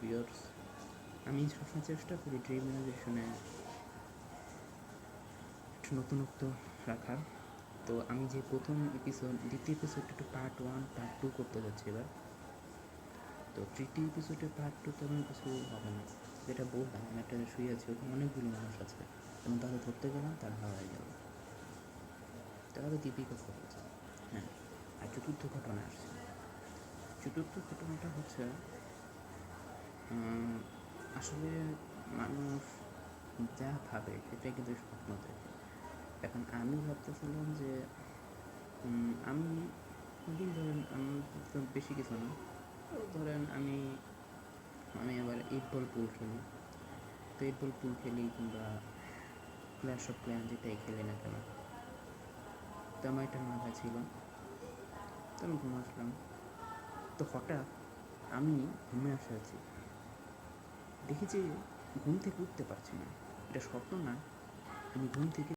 Viewers, আমি সবসময় চেষ্টা করি ড্রিম ইনোভেশনে একটু নতুনত্ব রাখার। তো আমি যে প্রথম এপিসোড, দ্বিতীয় এপিসোডটা একটু পার্ট 1 পার্ট 2 করতে যাচ্ছি এবার। তো তৃতীয় এপিসোডে পার্ট 2 তেমন কিছু হবে না, যেটা বললাম আমি একটা শুয়ে আছি, ওখানে অনেকগুলো মানুষ আছে এবং তাদের ধরতে গেলাম তার হারাই গেল, তাহলে দীপিকা খরচ। হ্যাঁ, আর চতুর্থ ঘটনা আসছে। চতুর্থ ঘটনাটা হচ্ছে আসলে মানুষ যা ভাবে সেটাই কিন্তু স্বপ্ন দেখে। এখন আমি ভাবতেছিলাম যে আমি ধরেন আমি তো বেশি কিছু না, তো ধরেন আমি আমি আবার 8 বল পুল খেলি। তো 8 বল পুল খেলি কিংবা ক্ল্যাশ অফ ক্ল্যান যেটাই খেলি না কেন, তো আমার এটা মাথায় ছিল। তো আমি ঘুম আসলাম, তো হঠাৎ আমি ঘুমে আছি, দেখি যে ঘুম থেকে উঠতে পারছি না। এটা স্বপ্ন না, আমি ঘুম থেকে